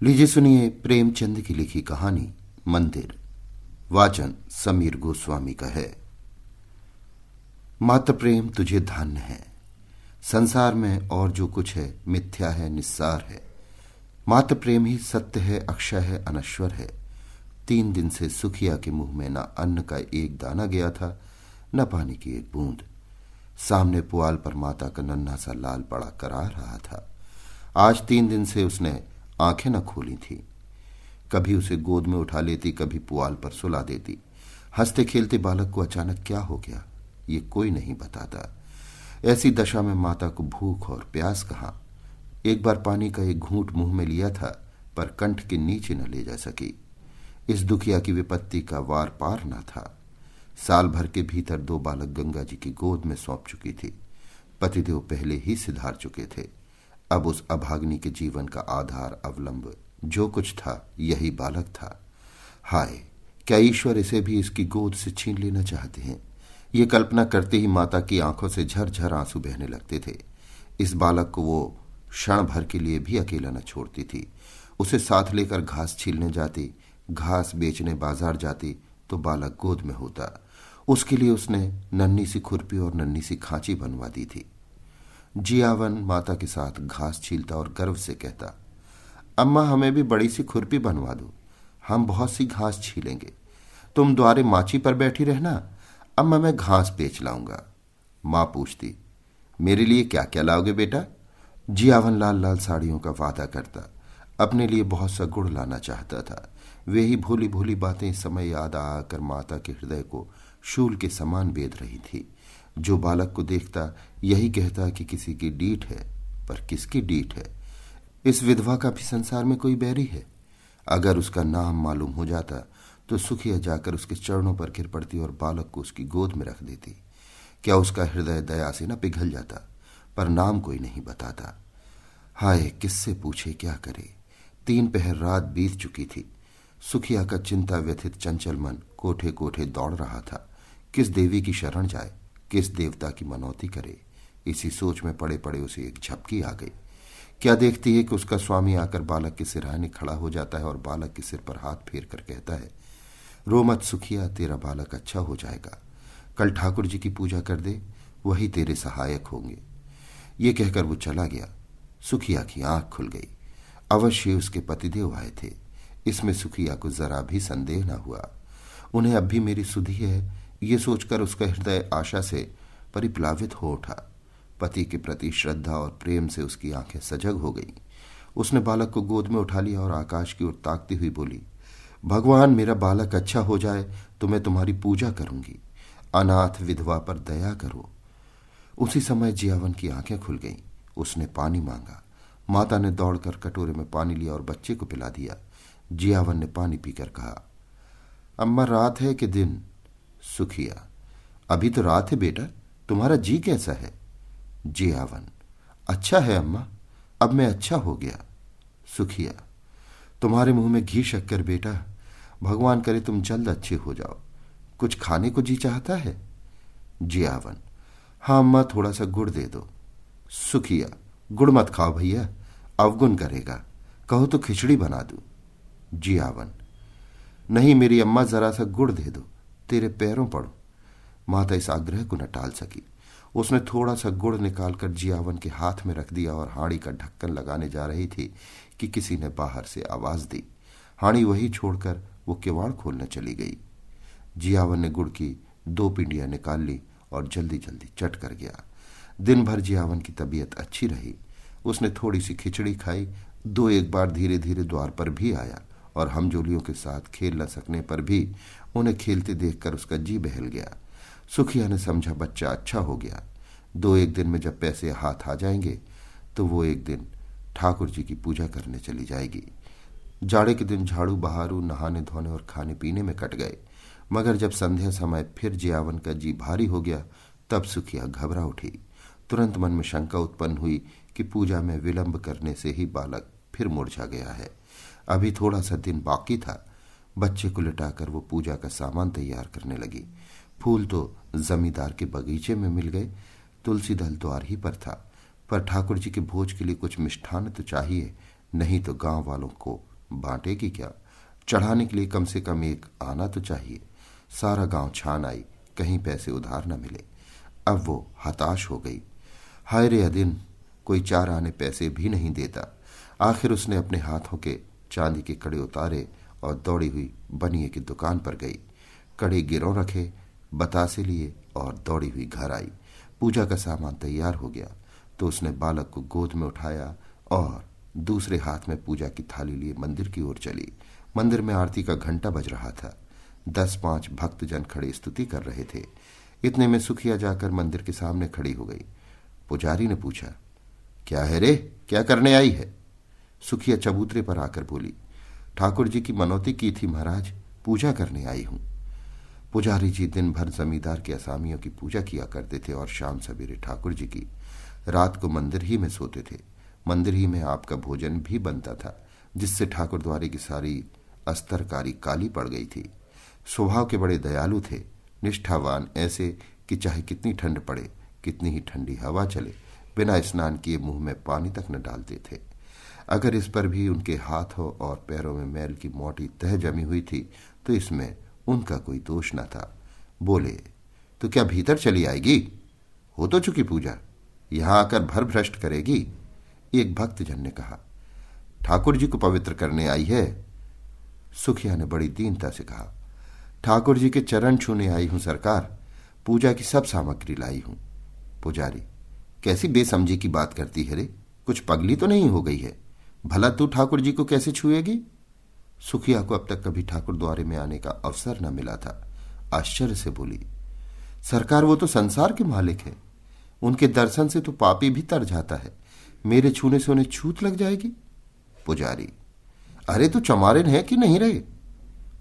लीजिए सुनिए प्रेमचंद की लिखी कहानी मंदिर। वाचन समीर गोस्वामी का है। मात्र प्रेम तुझे धन्य है। संसार में और जो कुछ है मिथ्या है, निस्सार है। मात्र प्रेम ही सत्य है, अक्षय है, अनश्वर है। 3 दिन से सुखिया के मुंह में न अन्न का एक दाना गया था, न पानी की एक बूंद। सामने पुआल पर माता का नन्हा सा लाल पड़ा करा रहा था। आज 3 दिन से उसने आंखें न खोली थी। कभी उसे गोद में उठा लेती, कभी पुआल पर सुला देती। हंसते खेलते बालक को अचानक क्या हो गया, ये कोई नहीं बताता। ऐसी दशा में माता को भूख और प्यास कहाँ। एक बार पानी का एक घूंट मुंह में लिया था, पर कंठ के नीचे न ले जा सकी। इस दुखिया की विपत्ति का वार पार न था। साल भर के भीतर 2 बालक गंगा जी की गोद में सौंप चुकी थी। पतिदेव पहले ही सिधार चुके थे। अब उस अभागिनी के जीवन का आधार, अवलंब जो कुछ था, यही बालक था। हाय, क्या ईश्वर इसे भी इसकी गोद से छीन लेना चाहते हैं। ये कल्पना करते ही माता की आंखों से झरझर आंसू बहने लगते थे। इस बालक को वो क्षण भर के लिए भी अकेला न छोड़ती थी। उसे साथ लेकर घास छीलने जाती, घास बेचने बाजार जाती तो बालक गोद में होता। उसके लिए उसने नन्ही सी खुरपी और नन्ही सी खांची बनवा दी थी। जियावन माता के साथ घास छीलता और गर्व से कहता, अम्मा हमें भी बड़ी सी खुरपी बनवा दो, हम बहुत सी घास छीलेंगे। तुम द्वारे माची पर बैठी रहना, अम्मा मैं घास बेच लाऊंगा। मां पूछती, मेरे लिए क्या क्या लाओगे बेटा। जियावन लाल लाल साड़ियों का वादा करता। अपने लिए बहुत सा गुड़ लाना चाहता था। वे ही भोली भोली बातें इस समय याद आकर माता के हृदय को शूल के समान बेध रही थी। जो बालक को देखता यही कहता कि किसी की डीठ है, पर किसकी डीठ है। इस विधवा का भी संसार में कोई बैरी है। अगर उसका नाम मालूम हो जाता तो सुखिया जाकर उसके चरणों पर गिर पड़ती और बालक को उसकी गोद में रख देती। क्या उसका हृदय दया से न पिघल जाता। पर नाम कोई नहीं बताता। हाय, किससे पूछे, क्या करे। 3 पहर रात बीत चुकी थी। सुखिया का चिंता व्यथित चंचल मन कोठे कोठे दौड़ रहा था। किस देवी की शरण जाए, किस देवता की मनौती करे। इसी सोच में पड़े पड़े उसे एक झपकी आ गई। क्या देखती है कि उसका स्वामी आकर बालक के सिरहाने खड़ा हो जाता है और बालक के सिर पर हाथ फेर कर कहता है, रो मत सुखिया, तेरा बालक अच्छा हो जाएगा। कल ठाकुर जी की पूजा कर दे, वही तेरे सहायक होंगे। ये कहकर वो चला गया। सुखिया की आंख खुल गई। अवश्य उसके पतिदेव आए थे, इसमें सुखिया को जरा भी संदेह न हुआ। उन्हें अब भी मेरी सुधि है, ये सोचकर उसका हृदय आशा से परिप्लावित हो उठा। पति के प्रति श्रद्धा और प्रेम से उसकी आंखें सजग हो गईं। उसने बालक को गोद में उठा लिया और आकाश की ओर ताकती हुई बोली, भगवान मेरा बालक अच्छा हो जाए तो मैं तुम्हारी पूजा करूंगी। अनाथ विधवा पर दया करो। उसी समय जियावन की आंखें खुल गईं। उसने पानी मांगा। माता ने दौड़कर कटोरे में पानी लिया और बच्चे को पिला दिया। जियावन ने पानी पीकर कहा, अम्मा रात है कि दिन। सुखिया, अभी तो रात है बेटा, तुम्हारा जी कैसा है। जियावन, अच्छा है अम्मा, अब मैं अच्छा हो गया। सुखिया, तुम्हारे मुंह में घी शक्कर बेटा, भगवान करे तुम जल्द अच्छे हो जाओ। कुछ खाने को जी चाहता है। जियावन, हाँ अम्मा, थोड़ा सा गुड़ दे दो। सुखिया, गुड़ मत खाओ भैया, अवगुण करेगा, कहो तो खिचड़ी बना दूं। जियावन, नहीं मेरी अम्मा, जरा सा गुड़ दे दो, तेरे पैरों पड़ो। माता इस आग्रह को न टाल सकी। उसने थोड़ा सा गुड़ निकालकर जियावन के हाथ में रख दिया और हाड़ी का ढक्कन लगाने जा रही थी कि किसी ने बाहर से आवाज दी। हाड़ी वही छोड़कर वो किवाड़ खोलने चली गई। जियावन ने गुड़ की 2 पिंडियां निकाल ली और जल्दी जल्दी चट कर गया। दिन भर जियावन की तबीयत अच्छी रही। उसने थोड़ी सी खिचड़ी खाई। 2-1 बार धीरे धीरे द्वार पर भी आया और हमजोलियों के साथ खेल न सकने पर भी उन्हें खेलते देखकर उसका जी बहल गया। सुखिया ने समझा बच्चा अच्छा हो गया। 2-1 दिन में जब पैसे हाथ आ जाएंगे तो वो एक दिन ठाकुर जी की पूजा करने चली जाएगी। जाड़े के दिन झाड़ू बहारू, नहाने धोने और खाने पीने में कट गए। मगर जब संध्या समय फिर जियावन का जी भारी हो गया, तब सुखिया घबरा उठी। तुरंत मन में शंका उत्पन्न हुई कि पूजा में विलंब करने से ही बालक फिर मुरझा गया है। अभी थोड़ा सा दिन बाकी था। बच्चे को लिटाकर वो पूजा का सामान तैयार करने लगी। फूल तो जमींदार के बगीचे में मिल गए। तुलसी दल द्वार ही पर था, पर ठाकुर जी के भोज के लिए कुछ मिष्ठान तो चाहिए, नहीं तो गांव वालों को बांटे की क्या, चढ़ाने के लिए कम से कम एक आना तो चाहिए। सारा गांव छान आई, कहीं पैसे उधार न मिले। अब वो हताश हो गई। हाय रे अदिन, कोई 4 आने पैसे भी नहीं देता। आखिर उसने अपने हाथों के चांदी के कड़े उतारे और दौड़ी हुई बनिए की दुकान पर गई। कड़े गिरों रखे, बतासे लिए और दौड़ी हुई घर आई। पूजा का सामान तैयार हो गया तो उसने बालक को गोद में उठाया और दूसरे हाथ में पूजा की थाली लिए मंदिर की ओर चली। मंदिर में आरती का घंटा बज रहा था। 10-5 भक्तजन खड़े स्तुति कर रहे थे। इतने में सुखिया जाकर मंदिर के सामने खड़ी हो गई। पुजारी ने पूछा, क्या है रे, क्या करने आई है? सुखिया चबूतरे पर आकर बोली, ठाकुर जी की मनौती की थी महाराज, पूजा करने आई हूं। पुजारी जी दिन भर जमींदार के असामियों की पूजा किया करते थे और शाम सवेरे ठाकुर जी की। रात को मंदिर ही में सोते थे। मंदिर ही में आपका भोजन भी बनता था, जिससे ठाकुर द्वारे की सारी अस्तरकारी काली पड़ गई थी। स्वभाव के बड़े दयालु थे, निष्ठावान, ऐसे कि चाहे कितनी ठंड पड़े, कितनी ही ठंडी हवा चले, बिना स्नान किए मुंह में पानी तक न डालते थे। अगर इस पर भी उनके हाथों और पैरों में मैल की मोटी तह जमी हुई थी तो इसमें उनका कोई दोष न था। बोले, तो क्या भीतर चली आएगी? हो तो चुकी पूजा, यहां आकर भर भ्रष्ट करेगी? एक भक्तजन ने कहा। ठाकुर जी को पवित्र करने आई है। सुखिया ने बड़ी दीनता से कहा, ठाकुर जी के चरण छूने आई हूं सरकार, पूजा की सब सामग्री लाई हूं। पुजारी, कैसी बेसमझी की बात करती है रे, कुछ पगली तो नहीं हो गई है? भला तू ठाकुर जी को कैसे छुएगी? सुखिया को अब तक कभी ठाकुर द्वारे में आने का अवसर न मिला था। आश्चर्य से बोली, सरकार वो तो संसार के मालिक है, उनके दर्शन से तो पापी भी तर जाता है, मेरे छूने से उन्हें छूत लग जाएगी? पुजारी, अरे तू चमारिन है कि नहीं रहे?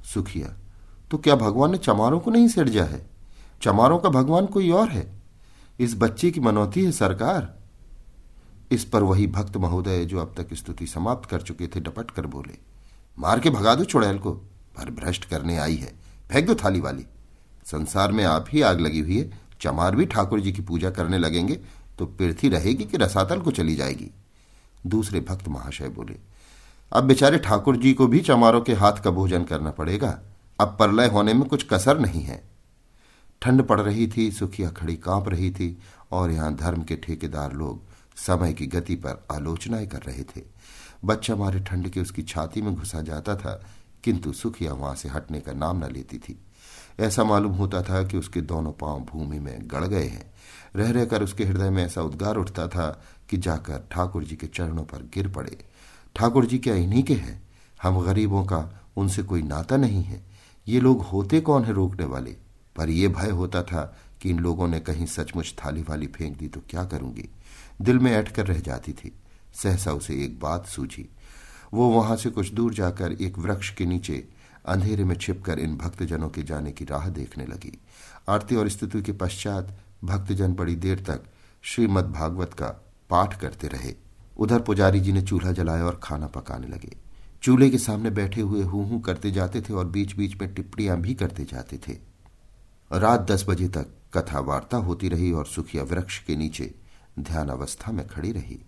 सुखिया, तो क्या भगवान ने चमारों को नहीं सिरजा है? चमारों का भगवान कोई और है, इस बच्चे की मनौती है सरकार। इस पर वही भक्त महोदय जो अब तक स्तुति समाप्त कर चुके थे डपट कर बोले, मार के भगा दो चुड़ैल को, भर भ्रष्ट करने आई है, फेंक दो थाली वाली। संसार में आप ही आग लगी हुई है, चमार भी ठाकुर जी की पूजा करने लगेंगे तो पृथ्वी रहेगी कि रसातल को चली जाएगी। दूसरे भक्त महाशय बोले, अब बेचारे ठाकुर जी को भी चमारों के हाथ का भोजन करना पड़ेगा, अब प्रलय होने में कुछ कसर नहीं है। ठंड पड़ रही थी, सुखिया खड़ी कांप रही थी और यहां धर्म के ठेकेदार लोग समय की गति पर आलोचनाएं कर रहे थे। बच्चा मारे ठंड के उसकी छाती में घुसा जाता था, किंतु सुखिया वहां से हटने का नाम न लेती थी। ऐसा मालूम होता था कि उसके दोनों पांव भूमि में गड़ गए हैं। रह रहकर उसके हृदय में ऐसा उद्गार उठता था कि जाकर ठाकुर जी के चरणों पर गिर पड़े। ठाकुर जी क्या इन्हीं के हैं? हम गरीबों का उनसे कोई नाता नहीं है। ये लोग होते कौन है रोकने वाले? पर यह भय होता था कि इन लोगों ने कहीं सचमुच थाली वाली फेंक दी तो क्या करूंगी। दिल में अटकर रह जाती थी। सहसा उसे एक बात सूझी। वो वहां से कुछ दूर जाकर एक वृक्ष के नीचे अंधेरे में छिपकर इन भक्तजनों के जाने की राह देखने लगी। आरती और स्तुति के पश्चात भक्तजन बड़ी देर तक श्रीमद् भागवत का पाठ करते रहे। उधर पुजारी जी ने चूल्हा जलाया और खाना पकाने लगे। चूल्हे के सामने बैठे हुए हूं हूं करते जाते थे और बीच बीच में टिप्पणियां भी करते जाते थे। रात 10 बजे तक कथा वार्ता होती रही और सुखिया वृक्ष के नीचे ध्यान अवस्था में खड़ी रही।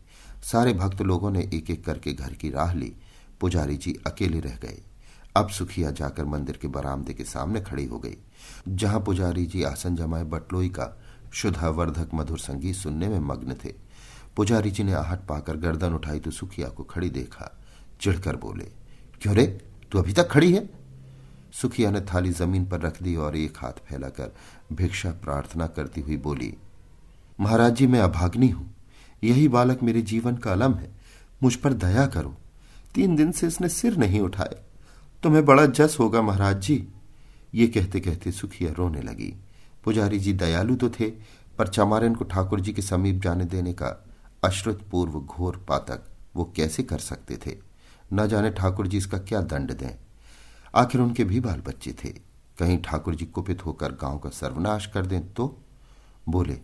सारे भक्त लोगों ने एक एक करके घर की राह ली। पुजारी जी अकेले रह गए। अब सुखिया जाकर मंदिर के बरामदे के सामने खड़ी हो गई, जहां पुजारी जी आसन जमाए बटलोई का शुद्धावर्धक मधुर संगीत सुनने में मग्न थे। पुजारी जी ने आहट पाकर गर्दन उठाई तो सुखिया को खड़ी देखा। चिढ़कर बोले, क्यों रे, तू अभी तक खड़ी है? सुखिया ने थाली जमीन पर रख दी और एक हाथ फैलाकर भिक्षा प्रार्थना करती हुई बोली, महाराज जी, मैं अभाग्नि हूं, यही बालक मेरे जीवन का अलम है, मुझ पर दया करो। 3 दिन से इसने सिर नहीं उठाया, तुम्हें बड़ा जस होगा महाराज जी। ये कहते कहते सुखिया रोने लगी। पुजारी जी दयालु तो थे, पर चमारिन को ठाकुर जी के समीप जाने देने का अश्रुतपूर्व घोर पातक वो कैसे कर सकते थे? न जाने ठाकुर जी इसका क्या दंड दें। आखिर उनके भी बाल बच्चे थे, कहीं ठाकुर जी कुपित होकर गांव का सर्वनाश कर दें तो? बोले,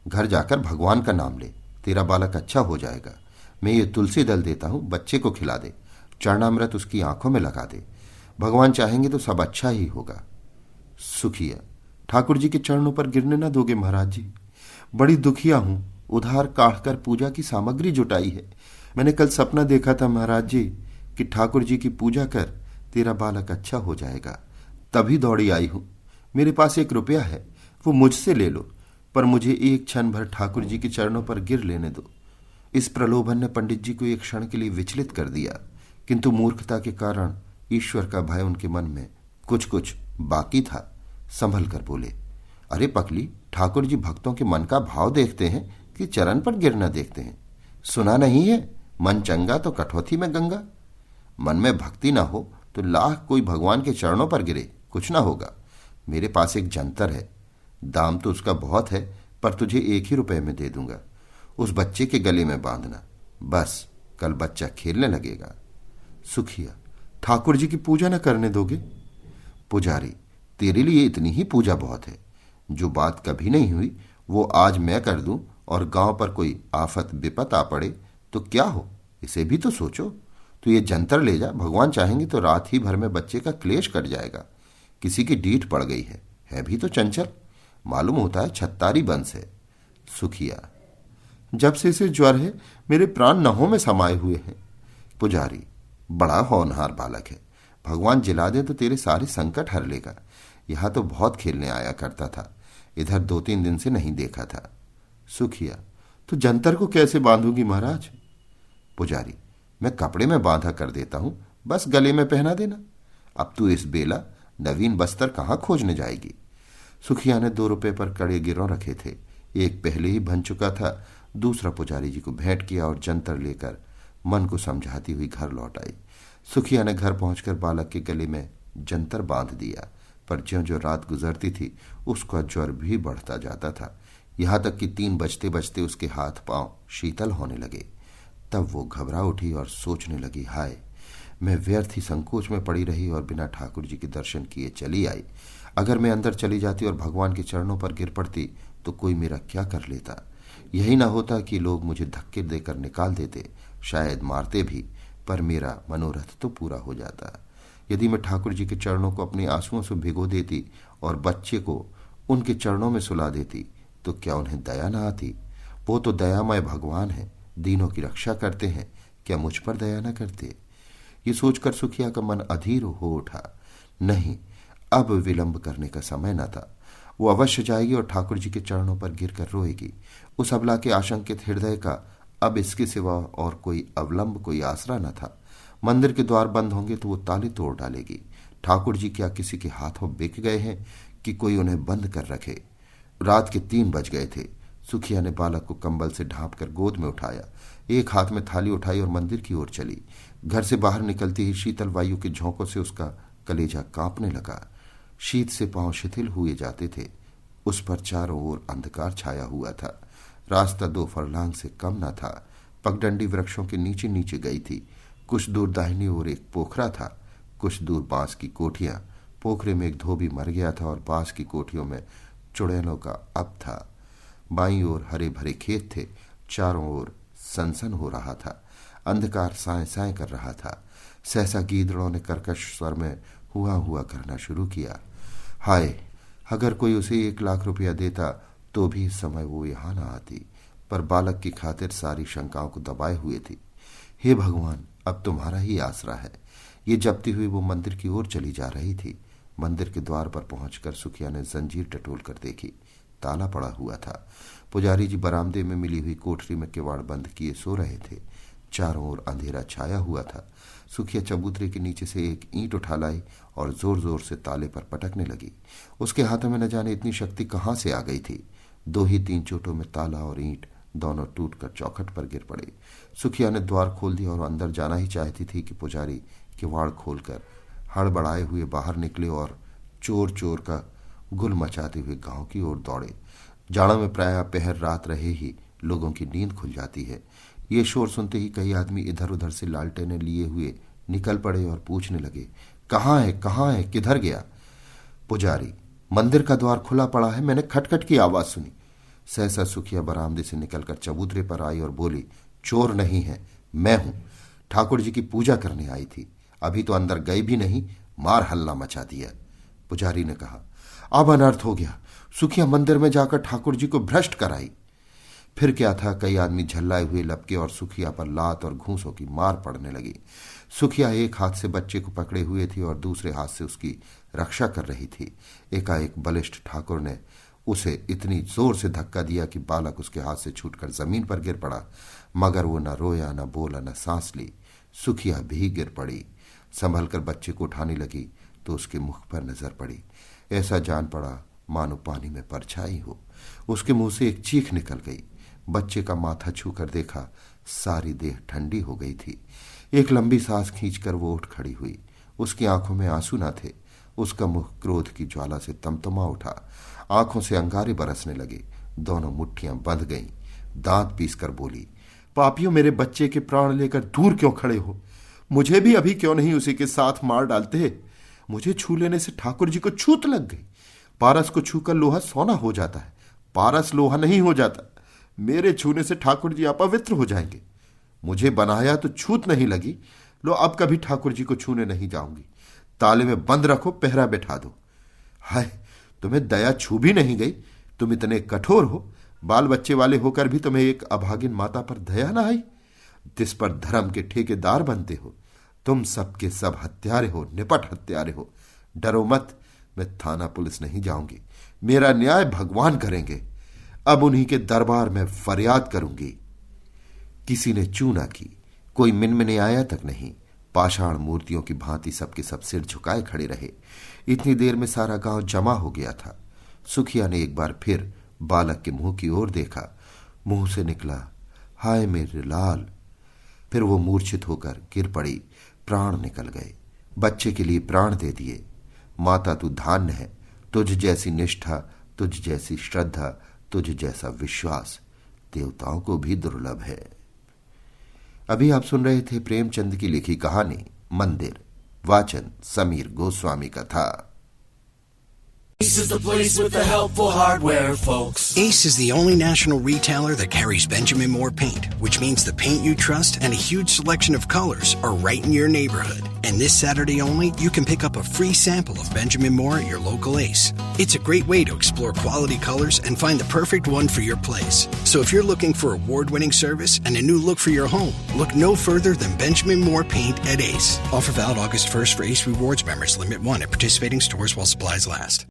घर जाकर भगवान का नाम ले, तेरा बालक अच्छा हो जाएगा। मैं ये तुलसी दल देता हूं, बच्चे को खिला दे, चरणामृत उसकी आंखों में लगा दे, भगवान चाहेंगे तो सब अच्छा ही होगा। सुखिया, ठाकुर जी के चरणों पर गिरने न दोगे महाराज जी? बड़ी दुखिया हूं, उधार काढ़कर पूजा की सामग्री जुटाई है। मैंने कल सपना देखा था महाराज जी, कि ठाकुर जी की पूजा कर, तेरा बालक अच्छा हो जाएगा। तभी दौड़ी आई हूं। मेरे पास 1 रुपया है, वो मुझसे ले लो, पर मुझे एक क्षण भर ठाकुर जी के चरणों पर गिर लेने दो। इस प्रलोभन ने पंडित जी को एक क्षण के लिए विचलित कर दिया, किंतु मूर्खता के कारण ईश्वर का भय उनके मन में कुछ कुछ बाकी था। संभल कर बोले, अरे पकली, ठाकुर जी भक्तों के मन का भाव देखते हैं कि चरण पर गिरना देखते हैं। सुना नहीं है, मन चंगा तो कठौती में गंगा। मन में भक्ति ना हो तो लाख कोई भगवान के चरणों पर गिरे, कुछ ना होगा। मेरे पास एक जंतर है, दाम तो उसका बहुत है, पर तुझे 1 ही रुपये में दे दूंगा। उस बच्चे के गले में बांधना, बस कल बच्चा खेलने लगेगा। सुखिया, ठाकुर जी की पूजा न करने दोगे? पुजारी, तेरे लिए इतनी ही पूजा बहुत है। जो बात कभी नहीं हुई वो आज मैं कर दूं और गांव पर कोई आफत विपत आ पड़े तो क्या हो, इसे भी तो सोचो। तो ये जंतर ले जा, भगवान चाहेंगे तो रात ही भर में बच्चे का क्लेश कट जाएगा। किसी की डीठ पड़ गई है भी तो चंचल, मालूम होता है छत्तारी बंस है। सुखिया, जब से इसे ज्वर है मेरे प्राण नहों में समाये हुए हैं। पुजारी, बड़ा होनहार बालक है, भगवान जिला दे तो तेरे सारे संकट हर लेगा। यहां तो बहुत खेलने आया करता था, इधर 2-3 दिन से नहीं देखा था। सुखिया, तो जंतर को कैसे बांधूंगी महाराज? पुजारी, मैं कपड़े में बांधा कर देता हूं, बस गले में पहना देना। अब तू इस बेला नवीन बस्तर कहां खोजने जाएगी? सुखिया ने 2 रुपए पर कड़े गिरों रखे थे, एक पहले ही बन चुका था, दूसरा पुजारी जी को भेंट किया और जंतर लेकर मन को समझाती हुई घर लौट आई। सुखिया ने घर पहुंचकर बालक के गले में जंतर बांध दिया, पर ज्यों ज्यों रात गुजरती थी उसका ज्वर भी बढ़ता जाता था, यहां तक कि 3 बजते बजते उसके हाथ पांव शीतल होने लगे। तब वो घबरा उठी और सोचने लगी, हाय, मैं व्यर्थ ही संकोच में पड़ी रही और बिना ठाकुर जी के दर्शन किए चली आई। अगर मैं अंदर चली जाती और भगवान के चरणों पर गिर पड़ती तो कोई मेरा क्या कर लेता। यही ना होता कि लोग मुझे धक्के देकर निकाल देते, शायद मारते भी, पर मेरा मनोरथ तो पूरा हो जाता। यदि मैं ठाकुर जी के चरणों को अपने आंसुओं से भिगो देती और बच्चे को उनके चरणों में सुला देती तो क्या उन्हें दया ना आती? वो तो दयामय भगवान है, दीनों की रक्षा करते हैं, क्या मुझ पर दया न करते? ये सोचकर सुखिया का मन अधीर हो उठा। नहीं, अब विलंब करने का समय न था। वो अवश्य जाएगी और ठाकुर जी के चरणों पर गिरकर रोएगी। उस अबला के आशंकित हृदय का अब इसके सिवा और कोई अवलंब, कोई आसरा न था। मंदिर के द्वार बंद होंगे तो वो ताले तोड़ डालेगी। ठाकुर जी क्या किसी के हाथों बिक गए हैं कि कोई उन्हें बंद कर रखे? रात के 3 बज गए थे। सुखिया ने बालक को कंबल से ढांप कर गोद में उठाया, एक हाथ में थाली उठाई और मंदिर की ओर चली। घर से बाहर निकलती ही शीतल वायु के झोंकों से उसका कलेजा कांपने लगा। शीत से पांव शिथिल हुए जाते थे। उस पर चारों ओर अंधकार छाया हुआ था। रास्ता 2 फरलांग से कम न था। पगडंडी वृक्षों के नीचे नीचे गई थी। कुछ दूर दाहिनी ओर एक पोखरा था, कुछ दूर बांस की कोठियां। पोखरे में एक धोबी मर गया था और बांस की कोठियों में चुड़ैलों का अब था। बाईं ओर हरे भरे खेत थे, चारों ओर सनसन हो रहा था। अंधकार साए साए कर रहा था। सहसा गीदड़ों ने कर्कश स्वर में हुआ हुआ करना शुरू किया। हाय, अगर कोई उसे 1 लाख रुपया देता तो भी इस समय वो यहां न आती, पर बालक की खातिर सारी शंकाओं को दबाए हुए थी। हे भगवान, अब तुम्हारा ही आसरा है। ये जपती हुई वो मंदिर की ओर चली जा रही थी। मंदिर के द्वार पर पहुंचकर सुखिया ने जंजीर टटोल कर देखी, ताला पड़ा हुआ था। पुजारी जी बरामदे में मिली हुई कोठरी में किवाड़ बंद किए सो रहे थे। चारों ओर अंधेरा छाया हुआ था। सुखिया चबूतरे के नीचे से एक ईंट उठा लाई और जोर जोर से ताले पर पटकने लगी। उसके हाथों में न जाने इतनी शक्ति कहां से आ गई थी। 2 ही 3 चोटों में ताला और ईंट दोनों टूटकर चौखट पर गिर पड़े। सुखिया ने द्वार खोल दिया और अंदर जाना ही चाहती थी कि पुजारी किवाड़ खोलकर हड़बड़ाए हुए बाहर निकले और चोर चोर का गुल मचाते हुए गांव की ओर दौड़े। जाड़ों में प्रायः पहर रात रहे ही लोगों की नींद खुल जाती है। ये शोर सुनते ही कई आदमी इधर उधर से लालटेनें लिए हुए निकल पड़े और पूछने लगे, कहाँ है, किधर गया? पुजारी, मंदिर का द्वार खुला पड़ा है, मैंने खटखट की आवाज सुनी। सहसा सुखिया बरामदे से निकलकर चबूतरे पर आई और बोली, चोर नहीं है, मैं हूं। ठाकुर जी की पूजा करने आई थी, अभी तो अंदर गई भी नहीं, मार हल्ला मचा दिया। पुजारी ने कहा, अब अनर्थ हो गया। सुखिया मंदिर में जाकर ठाकुर जी को भ्रष्ट कराई। फिर क्या था, कई आदमी झल्लाए हुए लपके और सुखिया पर लात और घूंसों की मार पड़ने लगी। सुखिया एक हाथ से बच्चे को पकड़े हुए थी और दूसरे हाथ से उसकी रक्षा कर रही थी। एकाएक बलिष्ठ ठाकुर ने उसे इतनी जोर से धक्का दिया कि बालक उसके हाथ से छूटकर जमीन पर गिर पड़ा, मगर वो न रोया, न बोला, न सांस ली। सुखिया भी गिर पड़ी। संभल कर बच्चे को उठाने लगी तो उसके मुख पर नजर पड़ी। ऐसा जान पड़ा मानो पानी में परछाई हो। उसके मुंह से एक चीख निकल गई। बच्चे का माथा छूकर देखा, सारी देह ठंडी हो गई थी। एक लंबी सांस खींचकर वो उठ खड़ी हुई। उसकी आंखों में आंसू न थे। उसका मुख क्रोध की ज्वाला से तमतमा उठा। आंखों से अंगारे बरसने लगे। दोनों मुट्ठियां बंध गईं। दांत पीसकर बोली, पापियों, मेरे बच्चे के प्राण लेकर दूर क्यों खड़े हो? मुझे भी अभी क्यों नहीं उसी के साथ मार डालते? मुझे छू लेने से ठाकुर जी को छूत लग गई। पारस को छूकर लोहा सोना हो जाता है, पारस लोहा नहीं हो जाता। मेरे छूने से ठाकुर जी अपवित्र हो जाएंगे। मुझे बनाया तो छूत नहीं लगी। लो, अब कभी ठाकुर जी को छूने नहीं जाऊंगी। ताले में बंद रखो, पहरा बैठा दो। हाय, तुम्हें दया छू भी नहीं गई। तुम इतने कठोर हो, बाल बच्चे वाले होकर भी तुम्हें एक अभागिन माता पर दया ना आई। जिस पर धर्म के ठेकेदार बनते हो। तुम सबके सब हत्यारे हो, निपट हत्यारे हो। डरो मत, मैं थाना पुलिस नहीं जाऊंगी। मेरा न्याय भगवान करेंगे। अब उन्हीं के दरबार में फरियाद करूंगी। किसी ने चू ना की, कोई मिनमिने आया तक नहीं। पाषाण मूर्तियों की भांति सबके सब सिर झुकाए खड़े रहे। इतनी देर में सारा गांव जमा हो गया था। सुखिया ने एक बार फिर बालक के मुंह की ओर देखा। मुंह से निकला, हाय मेरे लाल। फिर वो मूर्छित होकर गिर पड़ी। प्राण निकल गए। बच्चे के लिए प्राण दे दिए। माता, तू धान्य है। तुझ जैसी निष्ठा, तुझ जैसी श्रद्धा, तुझ जैसा विश्वास देवताओं को भी दुर्लभ है। अभी आप सुन रहे थे प्रेमचंद की लिखी कहानी मंदिर। वाचन समीर गोस्वामी का था। Ace is the place with the helpful hardware, folks. Ace is the only national retailer that carries Benjamin Moore paint, which means the paint you trust and a huge selection of colors are right in your neighborhood. And this Saturday only, you can pick up a free sample of Benjamin Moore at your local Ace. It's a great way to explore quality colors and find the perfect one for your place. So if you're looking for award-winning service and a new look for your home, look no further than Benjamin Moore paint at Ace. Offer valid August 1st for Ace Rewards members. Limit 1 at participating stores while supplies last.